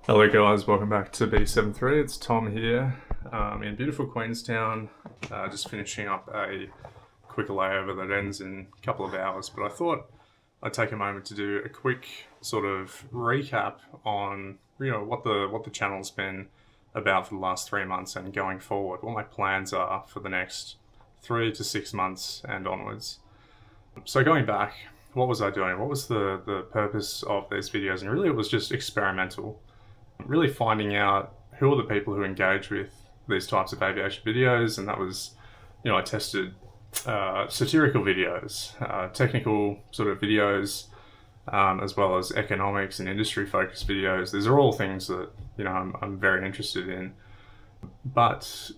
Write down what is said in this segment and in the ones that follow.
Hello guys, welcome back to B7three. It's Tom here in beautiful Queenstown, just finishing up a quick layover that ends in a couple of hours, but I thought I'd take a moment to do a quick sort of recap on what the channel's been about for the last 3 months and going forward, what my plans are for the next 3 to 6 months and onwards. So going back, what was I doing? What was the purpose of these videos? And really it was just experimental. Really finding out who are the people who engage with these types of aviation videos, and that was, I tested satirical videos, technical sort of videos, as well as economics and industry focused videos. These are all things that I'm very interested in. But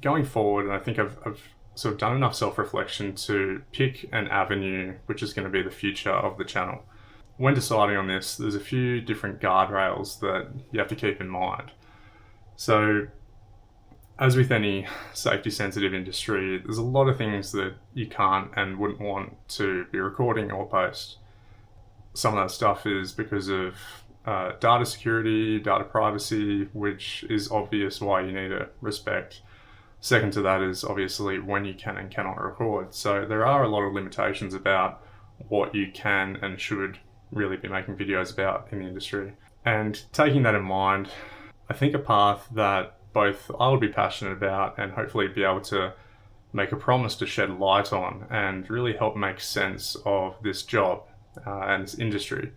going forward, and I think I've sort of done enough self-reflection to pick an avenue which is going to be the future of the channel. When deciding on this, there's a few different guardrails that you have to keep in mind. So, as with any safety-sensitive industry, there's a lot of things that you can't and wouldn't want to be recording or post. Some of that stuff is because of data security, data privacy, which is obvious why you need to respect. Second to that is obviously when you can and cannot record. So there are a lot of limitations about what you can and should really be making videos about in the industry. And taking that in mind, I think a path that both I would be passionate about and hopefully be able to make a promise to shed light on and really help make sense of this job and this industry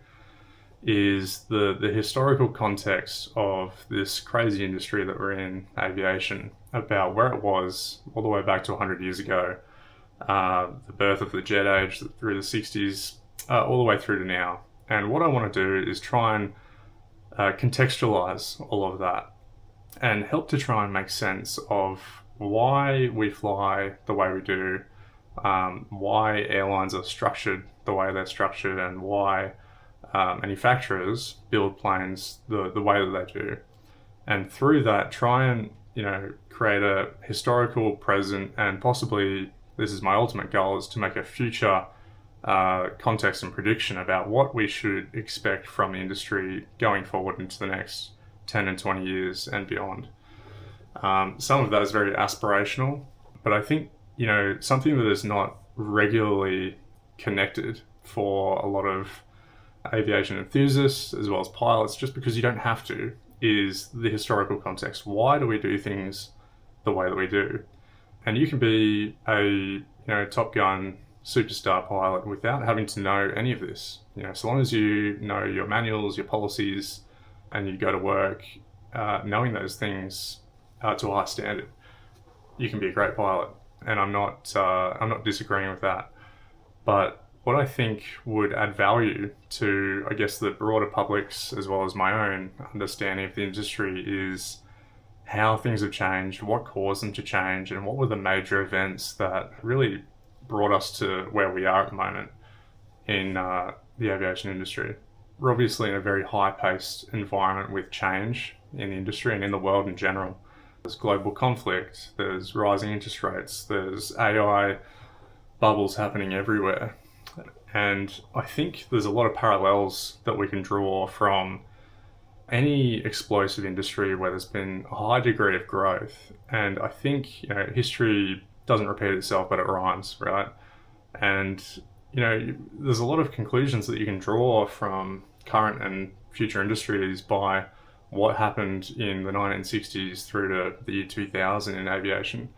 is the historical context of this crazy industry that we're in, aviation, about where it was all the way back to 100 years ago, the birth of the jet age through the 60s, all the way through to now. And what I want to do is try and contextualize all of that and help to try and make sense of why we fly the way we do, why airlines are structured the way they're structured, and why manufacturers build planes the way that they do. And through that, try and create a historical present, and possibly, this is my ultimate goal, is to make a future context and prediction about what we should expect from the industry going forward into the next 10 and 20 years and beyond. Some of that is very aspirational, but I think, something that is not regularly connected for a lot of aviation enthusiasts as well as pilots, just because you don't have to, is the historical context. Why do we do things the way that we do? And you can be a Top Gun superstar pilot without having to know any of this. So long as you know your manuals, your policies, and you go to work knowing those things to a high standard, you can be a great pilot. And I'm not disagreeing with that. But what I think would add value to, I guess, the broader public's as well as my own understanding of the industry is how things have changed, what caused them to change, and what were the major events that really brought us to where we are at the moment in the aviation industry. We're obviously in a very high-paced environment with change in the industry and in the world in general. There's global conflict, there's rising interest rates, there's AI bubbles happening everywhere. And I think there's a lot of parallels that we can draw from any explosive industry where there's been a high degree of growth. And I think, history doesn't repeat itself, but it rhymes, right? And, there's a lot of conclusions that you can draw from current and future industries by what happened in the 1960s through to the year 2000 in aviation.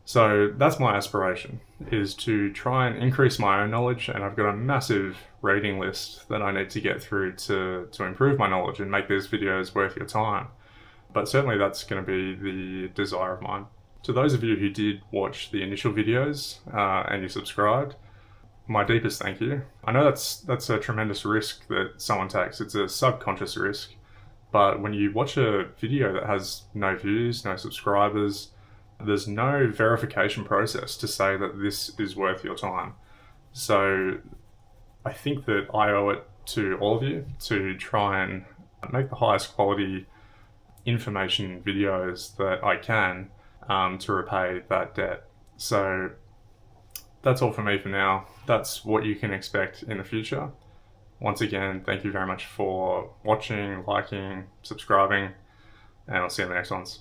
So that's my aspiration, is to try and increase my own knowledge, and I've got a massive reading list that I need to get through to improve my knowledge and make these videos worth your time. But certainly that's going to be the desire of mine. To those of you who did watch the initial videos and you subscribed, my deepest thank you. I know that's a tremendous risk that someone takes. It's a subconscious risk. But when you watch a video that has no views, no subscribers, there's no verification process to say that this is worth your time. So I think that I owe it to all of you to try and make the highest quality information videos that I can to repay that debt. So that's all for me for now. That's what you can expect in the future. once again, thank you very much for watching, liking, subscribing, and I'll see you in the next ones.